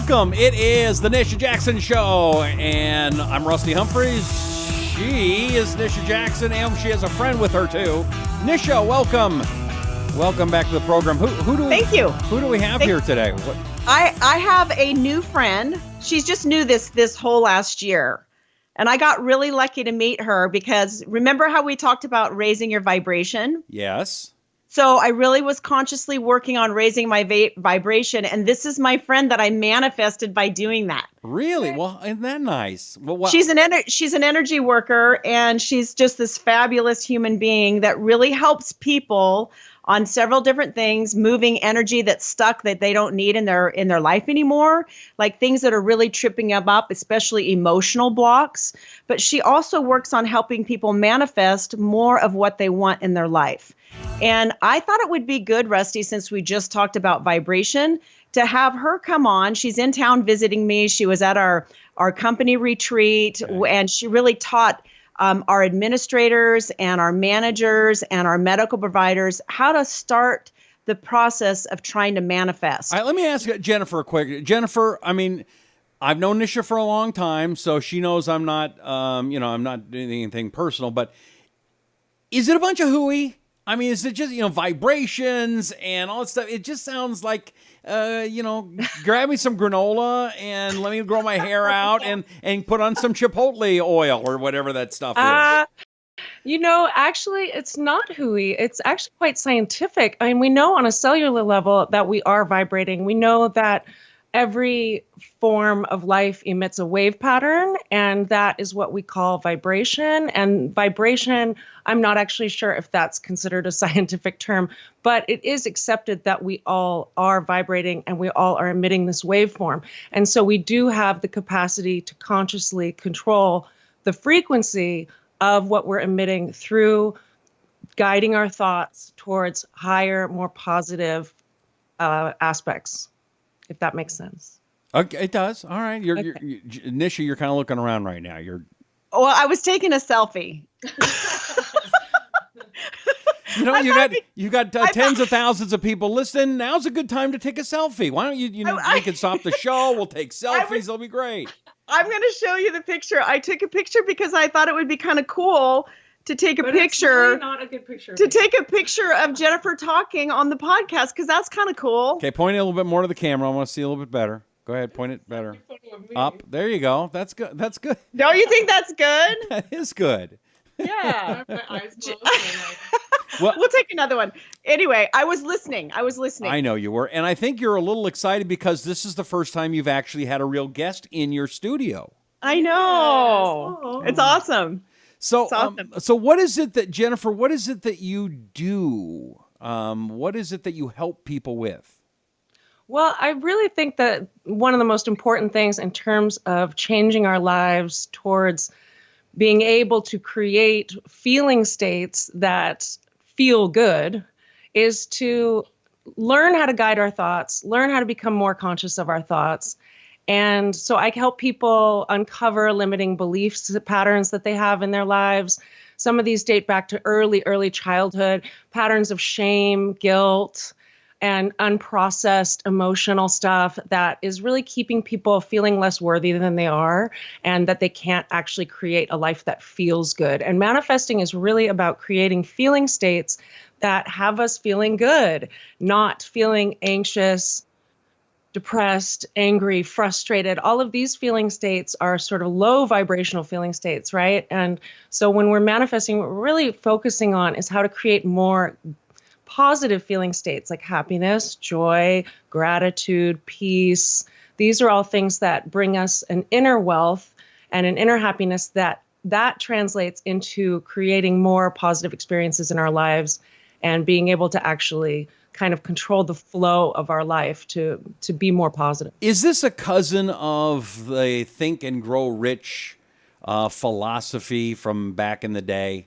Welcome. It is the Nisha Jackson Show, and I'm Rusty Humphreys. She is Nisha Jackson, and she has a friend with her too. Nisha, welcome. Welcome back to the program. Thank you. Who do we have here today? I have a new friend. She's just new this whole last year. And I got really lucky to meet her because remember how we talked about raising your vibration? Yes. So I really was consciously working on raising my vibration. And this is my friend that I manifested by doing that. Really? Well, isn't that nice? Well, she's an energy worker, and she's just this fabulous human being that really helps people on several different things, moving energy that's stuck that they don't need in their life anymore, like things that are really tripping them up, especially emotional blocks. But she also works on helping people manifest more of what they want in their life. And I thought it would be good, Rusty, since we just talked about vibration, to have her come on. She's in town visiting me. She was at our company retreat, and she really taught our administrators and our managers and our medical providers how to start the process of trying to manifest. All right, let me ask Jennifer a quick. Jennifer, I mean, I've known Nisha for a long time, so she knows I'm not, I'm not doing anything personal. But is it a bunch of hooey? I mean, is it just vibrations and all that stuff? It just sounds like grab me some granola and let me grow my hair out and put on some chipotle oil or whatever that stuff is. Actually, it's not hooey. It's actually quite scientific. I mean, we know on a cellular level that we are vibrating. We know that every form of life emits a wave pattern, and that is what we call vibration. And vibration, I'm not actually sure if that's considered a scientific term, but it is accepted that we all are vibrating and we all are emitting this waveform. And so we do have the capacity to consciously control the frequency of what we're emitting through guiding our thoughts towards higher, more positive aspects, if that makes sense. Okay, it does. All right. Nisha, you're kind of looking around right now. Well, I was taking a selfie. you got tens of thousands of people listening. Now's a good time to take a selfie. Why don't you we can stop the show. We'll take selfies. It'll be great. I'm going to show you the picture. I took a picture because I thought it would be kind of cool to take a picture. It's really not a good picture. To take a picture of Jennifer talking on the podcast, because that's kind of cool. Okay, point it a little bit more to the camera. I want to see a little bit better. Go ahead, point it better. Up. There you go. That's good. That's good. Don't you think that's good? That is good. Yeah. My eyes closed. Well, we'll take another one. Anyway, I was listening. I know you were. And I think you're a little excited because this is the first time you've actually had a real guest in your studio. I know. Yes. Oh. It's awesome. So, so what is it that, Jennifer, what is it that you do? What is it that you help people with? Well, I really think that one of the most important things in terms of changing our lives towards being able to create feeling states that feel good is to learn how to guide our thoughts, learn how to become more conscious of our thoughts. And so I help people uncover limiting beliefs, patterns that they have in their lives. Some of these date back to early childhood, patterns of shame, guilt, and unprocessed emotional stuff that is really keeping people feeling less worthy than they are, and that they can't actually create a life that feels good. And manifesting is really about creating feeling states that have us feeling good, not feeling anxious, depressed, angry, frustrated. All of these feeling states are sort of low vibrational feeling states, right? And so when we're manifesting, what we're really focusing on is how to create more positive feeling states like happiness, joy, gratitude, peace. These are all things that bring us an inner wealth and an inner happiness that translates into creating more positive experiences in our lives and being able to actually kind of control the flow of our life to be more positive. Is this a cousin of the Think and Grow Rich philosophy from back in the day?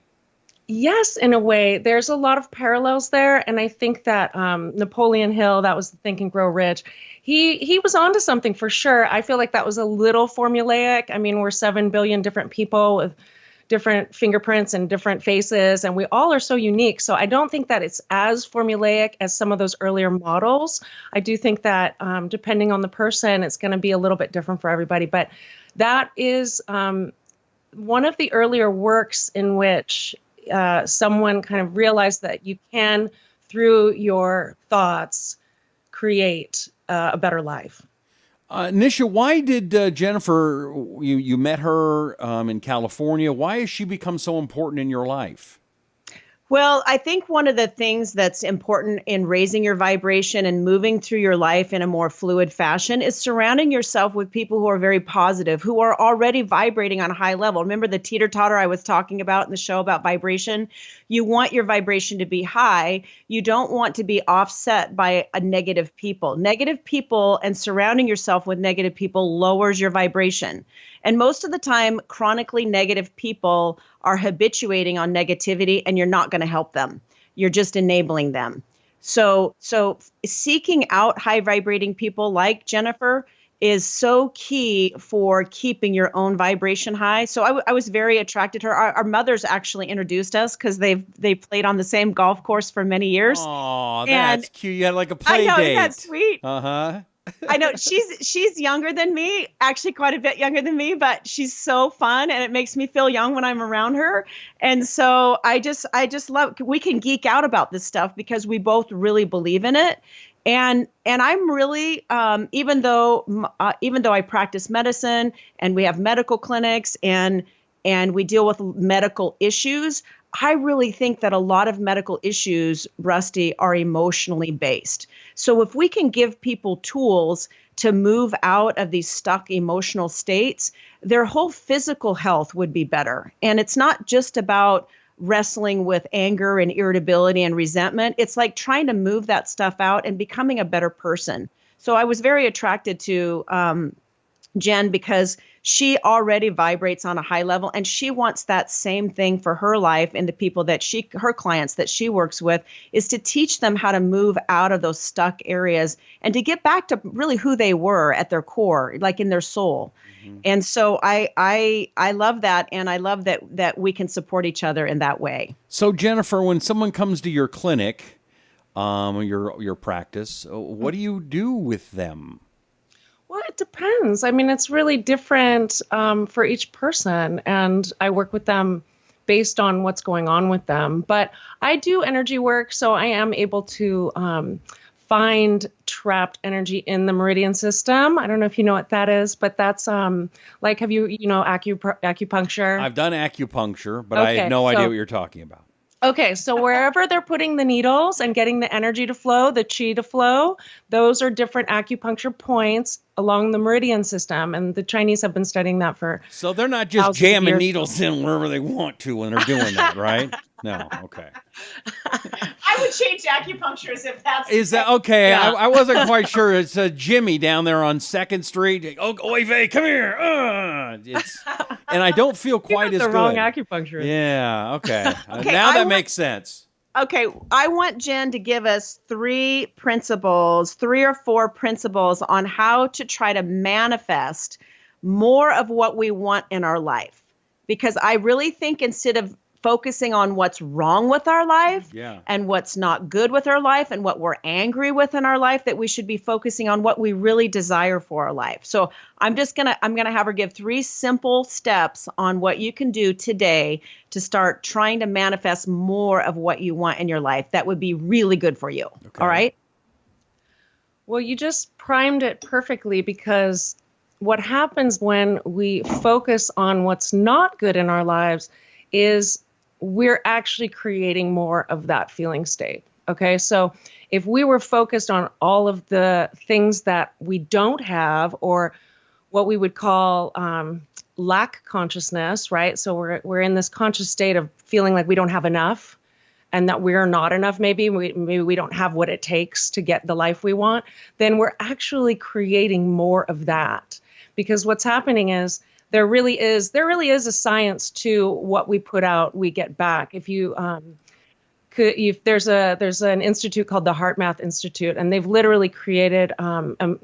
Yes, in a way. There's a lot of parallels there. And I think that Napoleon Hill, that was the Think and Grow Rich, he was onto something for sure. I feel like that was a little formulaic. I mean, we're 7 billion different people with different fingerprints and different faces, and we all are so unique. So I don't think that it's as formulaic as some of those earlier models. I do think that depending on the person, it's going to be a little bit different for everybody. But that is one of the earlier works in which someone kind of realized that you can, through your thoughts, create a better life. Nisha, why did Jennifer, you met her in California, why has she become so important in your life? Well, I think one of the things that's important in raising your vibration and moving through your life in a more fluid fashion is surrounding yourself with people who are very positive, who are already vibrating on a high level. Remember the teeter-totter I was talking about in the show about vibration? You want your vibration to be high. You don't want to be offset by a negative people. Negative people and surrounding yourself with negative people lowers your vibration. And most of the time, chronically negative people are habituating on negativity, and you're not going to help them. You're just enabling them. So seeking out high vibrating people like Jennifer is so key for keeping your own vibration high. So I was very attracted to her. Our mothers actually introduced us because they played on the same golf course for many years. Oh, that's cute. You had like a play date. I know, date. isn't that sweet? Uh-huh. I know she's younger than me, actually quite a bit younger than me, but she's so fun and it makes me feel young when I'm around her. And so I just love, we can geek out about this stuff because we both really believe in it. And I'm really, even though I practice medicine and we have medical clinics and we deal with medical issues, I really think that a lot of medical issues, Rusty, are emotionally based. So if we can give people tools to move out of these stuck emotional states, their whole physical health would be better. And it's not just about wrestling with anger and irritability and resentment. It's like trying to move that stuff out and becoming a better person. So I was very attracted to Jen because she already vibrates on a high level and she wants that same thing for her life and the people that her clients that she works with is to teach them how to move out of those stuck areas and to get back to really who they were at their core, like in their soul. Mm-hmm. And so I love that. And I love that we can support each other in that way. So Jennifer, when someone comes to your clinic, your practice, what do you do with them? Well, it depends. I mean, it's really different for each person, and I work with them based on what's going on with them. But I do energy work, so I am able to find trapped energy in the meridian system. I don't know if you know what that is, but that's like, have you acupuncture? I've done acupuncture, but I have no idea what you're talking about. Okay, so wherever they're putting the needles and getting the energy to flow, the chi to flow, those are different acupuncture points along the meridian system. And the Chinese have been studying that for So they're not just jamming needles in wherever they want to when they're doing that, right? No, okay. I would change acupuncture if that's... Is that okay? Yeah. I wasn't quite sure. It's Jimmy down there on 2nd Street. Oh, oy vey, come here. And I don't feel quite as good. The wrong acupuncturist. Yeah, okay. Okay, now that makes sense. Okay, I want Jen to give us 3 or 4 principles on how to try to manifest more of what we want in our life. Because I really think instead of focusing on what's wrong with our life and what's not good with our life and what we're angry with in our life, that we should be focusing on what we really desire for our life. So I'm going to have her give 3 simple steps on what you can do today to start trying to manifest more of what you want in your life. That would be really good for you. Okay. All right. Well, you just primed it perfectly, because what happens when we focus on what's not good in our lives is we're actually creating more of that feeling state. Okay, so if we were focused on all of the things that we don't have, or what we would call lack consciousness, right? So we're in this conscious state of feeling like we don't have enough, and that we're not enough. Maybe we don't have what it takes to get the life we want. Then we're actually creating more of that, because what's happening is there really is a science to what we put out, we get back. If you there's an institute called the HeartMath Institute, and they've literally created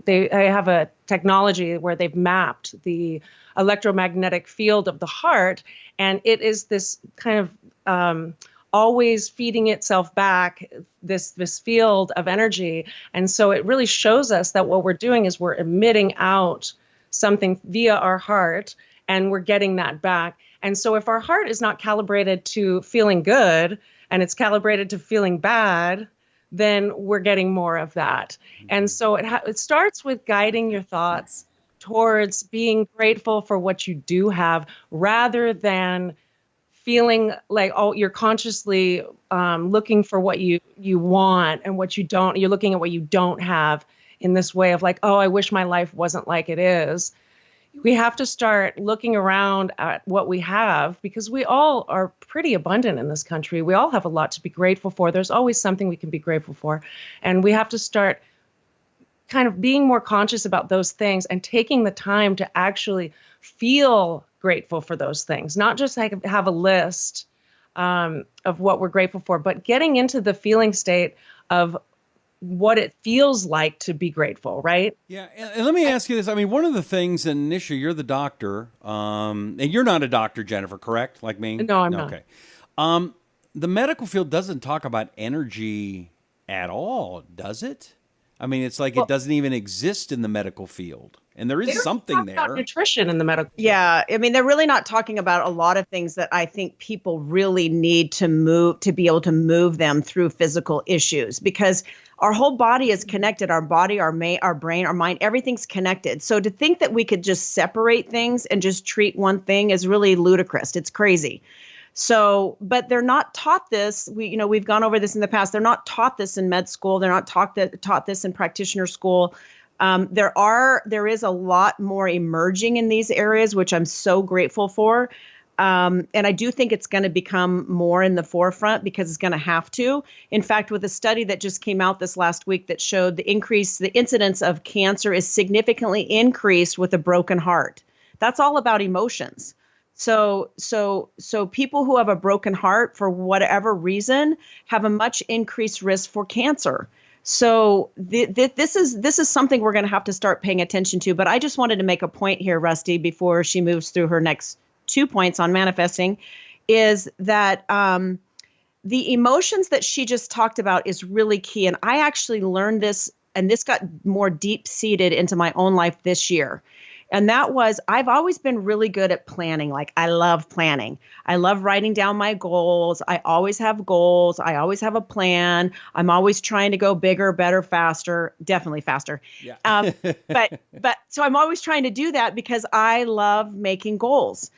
they have a technology where they've mapped the electromagnetic field of the heart, and it is this kind of always feeding itself back this field of energy. And so it really shows us that what we're doing is we're emitting out something via our heart, and we're getting that back. And so if our heart is not calibrated to feeling good and it's calibrated to feeling bad, then we're getting more of that. And so it starts with guiding your thoughts towards being grateful for what you do have, rather than feeling like, oh, you're consciously looking for what you want and what you don't. You're looking at what you don't have in this way of like, oh, I wish my life wasn't like it is. We have to start looking around at what we have, because we all are pretty abundant in this country. We all have a lot to be grateful for. There's always something we can be grateful for. And we have to start kind of being more conscious about those things and taking the time to actually feel grateful for those things, not just like have a list of what we're grateful for, but getting into the feeling state of what it feels like to be grateful, right? Yeah, and let me ask you this. I mean, one of the things, and Nisha, you're the doctor, and you're not a doctor, Jennifer, correct? Like me? No, I'm not. Okay. The medical field doesn't talk about energy at all, does it? I mean, it's like it doesn't even exist in the medical field. And there is something there. About nutrition in the medical field. Yeah, I mean, they're really not talking about a lot of things that I think people really need to move, to be able to move them through physical issues, because our whole body is connected. Our body, our brain, our mind, everything's connected. So to think that we could just separate things and just treat one thing is really ludicrous. It's crazy. So, but they're not taught this. We've gone over this in the past. They're not taught this in med school. They're not taught this in practitioner school. There is a lot more emerging in these areas, which I'm so grateful for. And I do think it's going to become more in the forefront, because it's going to have to. In fact, with a study that just came out this last week that showed the incidence of cancer is significantly increased with a broken heart. That's all about emotions. So people who have a broken heart for whatever reason have a much increased risk for cancer. So this is something we're going to have to start paying attention to. But I just wanted to make a point here, Rusty, before she moves through her next 2 points on manifesting, is that the emotions that she just talked about is really key. And I actually learned this, and this got more deep-seated into my own life this year. And that was, I've always been really good at planning. Like, I love planning. I love writing down my goals. I always have goals. I always have a plan. I'm always trying to go bigger, better, faster, definitely faster. Yeah. But so I'm always trying to do that because I love making goals.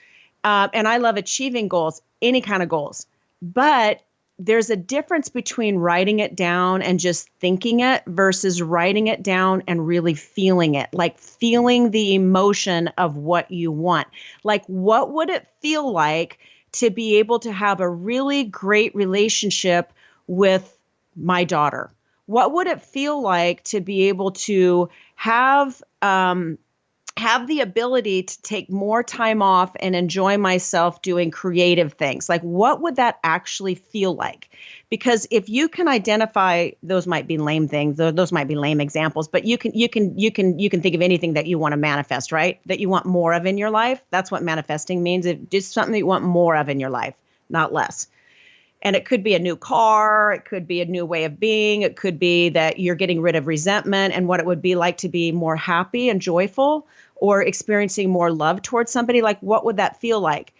And I love achieving goals, any kind of goals. But there's a difference between writing it down and just thinking it versus writing it down and really feeling it, like feeling the emotion of what you want. Like, what would it feel like to be able to have a really great relationship with my daughter? What would it feel like to be able to have the ability to take more time off and enjoy myself doing creative things? Like, what would that actually feel like? Because if you can identify, those might be lame things, those might be lame examples, but you can think of anything that you want to manifest, right? That you want more of in your life. That's what manifesting means. It's just something that you want more of in your life, not less. And it could be a new car, it could be a new way of being, it could be that you're getting rid of resentment and what it would be like to be more happy and joyful, or experiencing more love towards somebody. Like, what would that feel like?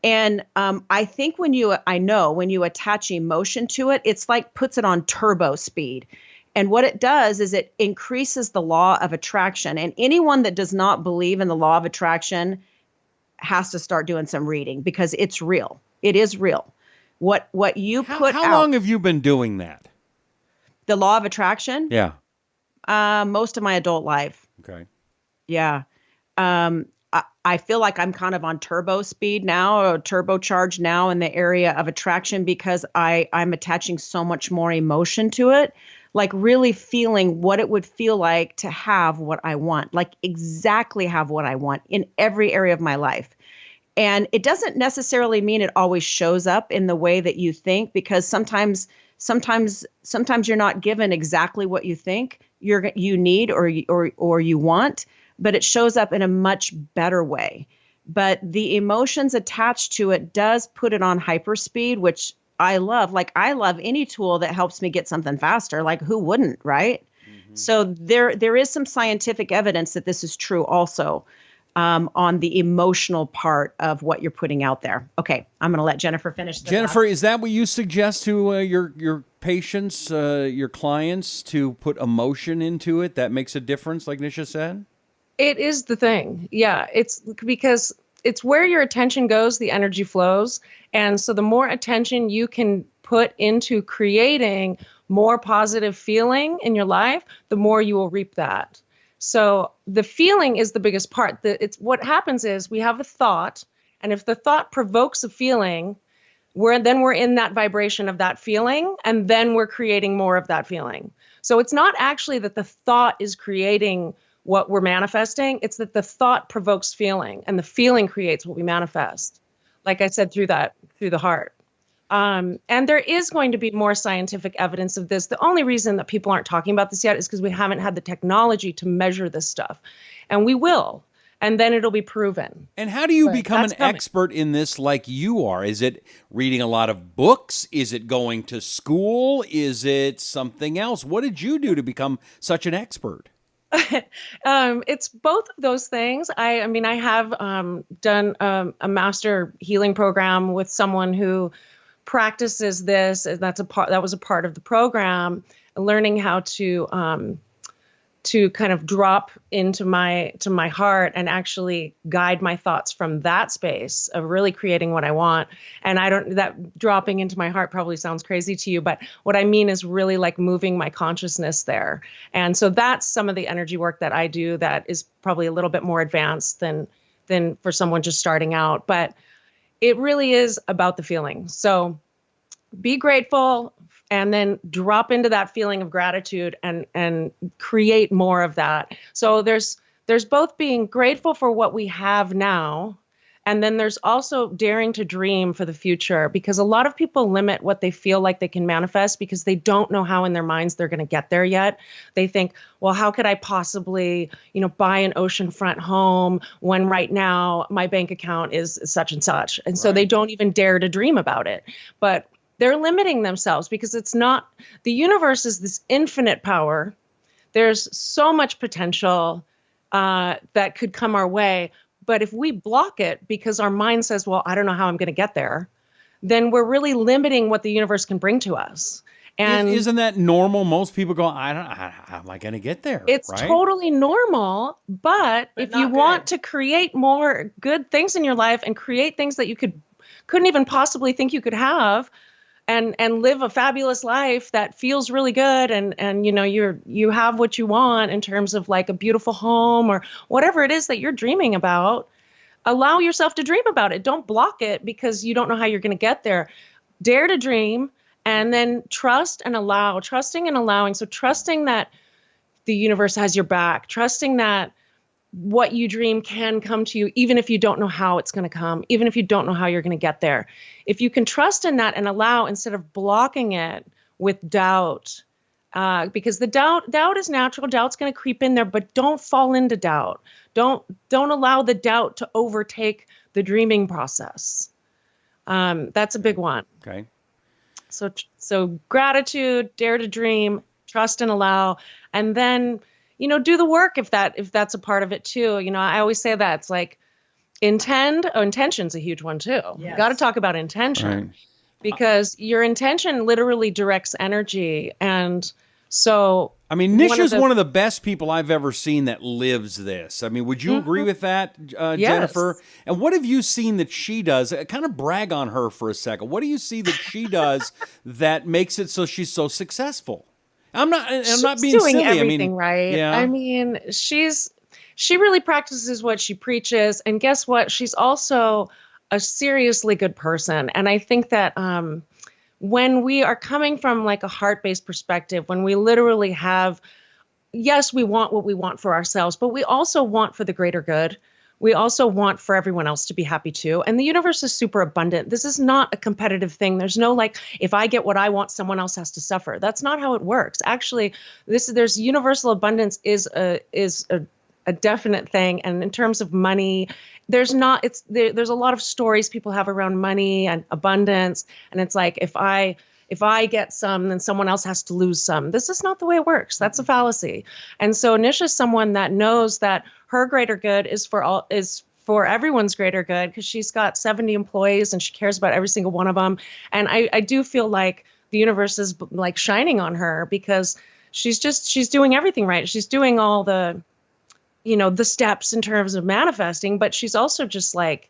And I think when you attach emotion to it, it's like puts it on turbo speed. And what it does is it increases the law of attraction. And anyone that does not believe in the law of attraction has to start doing some reading, because it's real. It is real. What you put out. How long have you been doing that? The law of attraction? Yeah. Most of my adult life. Okay. Yeah. I feel like I'm kind of on turbo speed now, or turbocharged now in the area of attraction, because I'm attaching so much more emotion to it, like really feeling what it would feel like to have what I want, like exactly have what I want in every area of my life. And it doesn't necessarily mean it always shows up in the way that you think, because sometimes you're not given exactly what you think you need or you want, but it shows up in a much better way. But the emotions attached to it does put it on hyperspeed, which I love. Like, I love any tool that helps me get something faster. Like, who wouldn't, right? So there is some scientific evidence that this is true also, on the emotional part of what you're putting out there. Okay, I'm going to let Jennifer finish. Jennifer, is that what you suggest to your patients, your clients, to put emotion into it? That makes a difference, like Nisha said? It is the thing. Yeah, it's because it's where your attention goes, the energy flows. And so the more attention you can put into creating more positive feeling in your life, the more you will reap that. So the feeling is the biggest part. It's what happens is we have a thought, and if the thought provokes a feeling, we're in that vibration of that feeling, and then we're creating more of that feeling. So it's not actually that the thought is creating what we're manifesting, it's that the thought provokes feeling, and the feeling creates what we manifest. Like I said, through the heart. And there is going to be more scientific evidence of this. The only reason that people aren't talking about this yet is because we haven't had the technology to measure this stuff. And we will. And then it'll be proven. And how do you become an expert in this like you are? Is it reading a lot of books? Is it going to school? Is it something else? What did you do to become such an expert? It's both of those things. I mean, I have done a master healing program with someone who practices this. And that was a part of the program, learning how to kind of drop into my heart and actually guide my thoughts from that space of really creating what I want. And that dropping into my heart probably sounds crazy to you, but what I mean is really like moving my consciousness there. And so that's some of the energy work that I do that is probably a little bit more advanced than for someone just starting out. But it really is about the feeling. So be grateful, and then drop into that feeling of gratitude and create more of that. So there's both being grateful for what we have now, and then there's also daring to dream for the future, because a lot of people limit what they feel like they can manifest because they don't know how in their minds they're going to get there yet. They think, well, how could I possibly, buy an oceanfront home when right now my bank account is such and such. And so they don't even dare to dream about it. But they're limiting themselves because the universe is this infinite power. There's so much potential that could come our way. But if we block it because our mind says, well, I don't know how I'm going to get there, then we're really limiting what the universe can bring to us. And isn't that normal? Most people go, how am I going to get there? It's totally normal. But if you want to create more good things in your life and create things that you couldn't even possibly think you could have, and live a fabulous life that feels really good, and you have what you want in terms of like a beautiful home or whatever it is that you're dreaming about, allow yourself to dream about it. Don't block it because you don't know how you're going to get there. Dare to dream, and then trust and allow, trusting and allowing. So trusting that the universe has your back, trusting that what you dream can come to you, even if you don't know how it's going to come, even if you don't know how you're going to get there. If you can trust in that and allow, instead of blocking it with doubt, because the doubt is natural. Doubt's going to creep in there, but don't fall into doubt. Don't allow the doubt to overtake the dreaming process. That's a big one. Okay. So gratitude, dare to dream, trust and allow, and then do the work if that's a part of it too. I always say that it's like intention's a huge one too. Yes. You got to talk about intention, right? Because your intention literally directs energy. And so, I mean, Nisha's one of the best people I've ever seen that lives this. I mean, would you agree with that, Jennifer? Yes. And what have you seen that she does? Kind of brag on her for a second. What do you see that she does that makes it so she's so successful? I'm not being doing silly. Everything right. Yeah. I mean, she really practices what she preaches, and guess what? She's also a seriously good person. And I think that when we are coming from like a heart-based perspective, when we literally have, yes, we want what we want for ourselves, but we also want for the greater good. we also want for everyone else to be happy too. And the universe is super abundant. This is not a competitive thing. There's no like, if I get what I want, someone else has to suffer. That's not how it works. Actually, there's universal abundance is a definite thing. And in terms of money, there's a lot of stories people have around money and abundance. And it's like, if I get some, then someone else has to lose some. This is not the way it works. That's a fallacy. And so Nisha's someone that knows that her greater good is for everyone's greater good, because she's got 70 employees and she cares about every single one of them. And I do feel like the universe is like shining on her, because she's doing everything right. She's doing all the, the steps in terms of manifesting, but she's also just like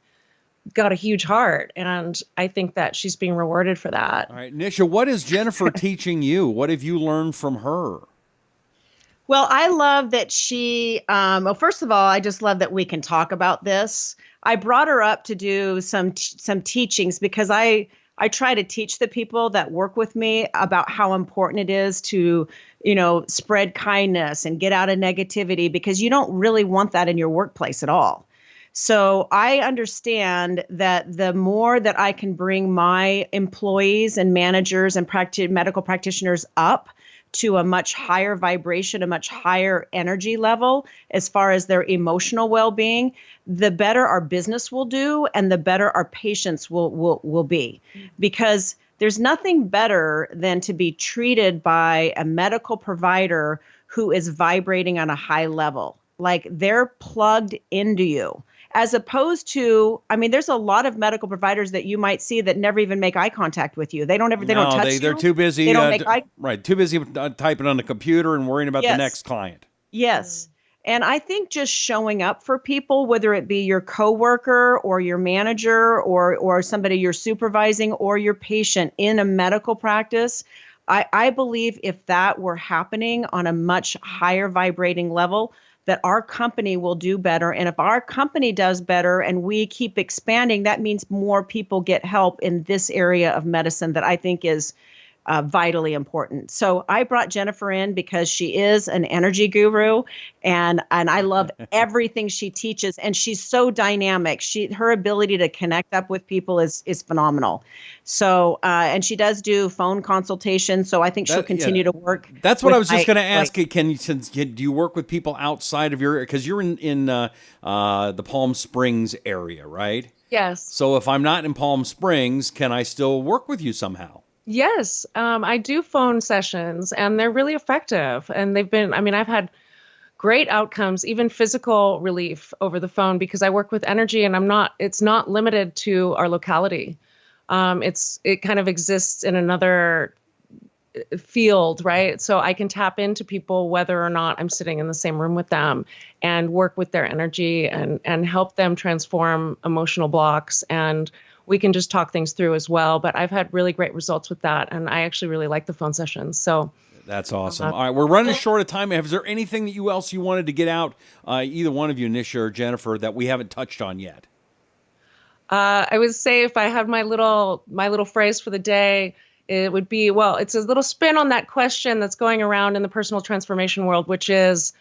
got a huge heart. And I think that she's being rewarded for that. All right, Nisha, what is Jennifer teaching you? What have you learned from her? Well, I love that she, first of all, I just love that we can talk about this. I brought her up to do some teachings because I try to teach the people that work with me about how important it is to, spread kindness and get out of negativity, because you don't really want that in your workplace at all. So I understand that the more that I can bring my employees and managers and medical practitioners up to a much higher vibration, a much higher energy level as far as their emotional well-being, the better our business will do and the better our patients will be. Because there's nothing better than to be treated by a medical provider who is vibrating on a high level. Like they're plugged into you. As opposed to, there's a lot of medical providers that you might see that never even make eye contact with you. They don't touch you. They're too busy. They don't make too busy typing on the computer and worrying about the next client. Yes. And I think just showing up for people, whether it be your coworker or your manager or somebody you're supervising or your patient in a medical practice, I believe if that were happening on a much higher vibrating level, that our company will do better. And if our company does better and we keep expanding, that means more people get help in this area of medicine that I think is vitally important. So I brought Jennifer in because she is an energy guru, and I love everything she teaches. And she's so dynamic. Her ability to connect up with people is phenomenal. So and she does do phone consultations. So I think she'll continue to work. That's what I was just going to ask. Do you work with people outside of your? Because you're in the Palm Springs area, right? Yes. So if I'm not in Palm Springs, can I still work with you somehow? Yes, I do phone sessions, and they're really effective. And they've been, I've had great outcomes, even physical relief over the phone, because I work with energy, and it's not limited to our locality. It kind of exists in another field, right? So I can tap into people whether or not I'm sitting in the same room with them, and work with their energy and help them transform emotional blocks. And we can just talk things through as well. But I've had really great results with that. And I actually really like the phone sessions. So that's awesome. All right, we're running short of time. Is there anything that else you wanted to get out, either one of you, Nisha or Jennifer, that we haven't touched on yet? I would say if I had my little phrase for the day, it would be, well, it's a little spin on that question that's going around in the personal transformation world, which is,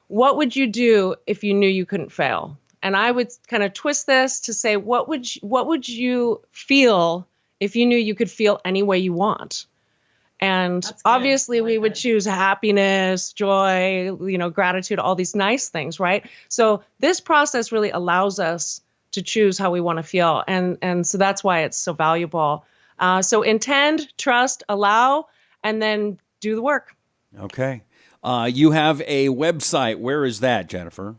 what would you do if you knew you couldn't fail? And I would kind of twist this to say, what would you feel if you knew you could feel any way you want? And obviously we would choose happiness, joy, gratitude, all these nice things, right? So this process really allows us to choose how we want to feel. And so that's why it's so valuable. So intend, trust, allow, and then do the work. Okay. You have a website. Where is that, Jennifer?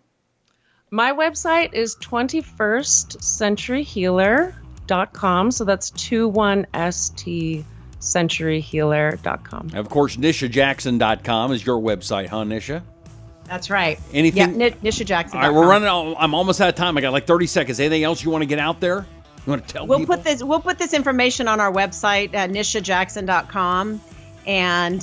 My website is 21stcenturyhealer.com. So that's 21stcenturyhealer.com. Of course, NishaJackson.com is your website, huh, Nisha? That's right. Anything? Yeah, NishaJackson.com. All right, we're running. I'm almost out of time. I got like 30 seconds. Anything else you want to get out there? You want to tell people? We'll put this information on our website at NishaJackson.com. And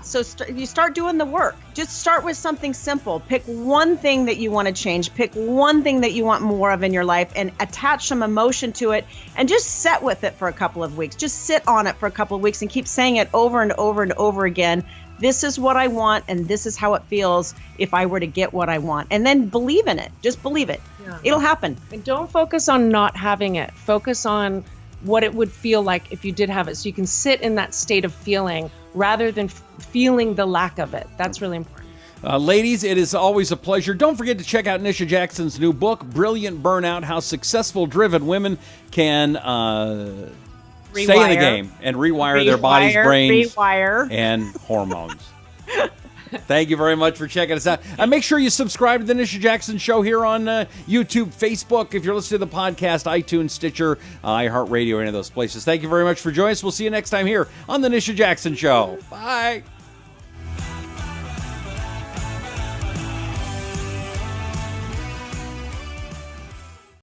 so you start doing the work. Just start with something simple. Pick one thing that you want to change. Pick one thing that you want more of in your life and attach some emotion to it and just sit with it for a couple of weeks. Just sit on it for a couple of weeks and keep saying it over and over and over again. this is what I want and this is how it feels if I were to get what I want. And then believe in it. Just believe it. Yeah. It'll happen. And don't focus on not having it. Focus on what it would feel like if you did have it. So you can sit in that state of feeling rather than feeling the lack of it. That's really important. Ladies, it is always a pleasure. Don't forget to check out Nisha Jackson's new book, Brilliant Burnout, How Successful Driven Women Can Stay in the Game and rewire their bodies, brains, and hormones. Thank you very much for checking us out. And make sure you subscribe to the Nisha Jackson Show here on YouTube, Facebook, if you're listening to the podcast, iTunes, Stitcher, iHeartRadio, any of those places. Thank you very much for joining us. We'll see you next time here on the Nisha Jackson Show. Bye.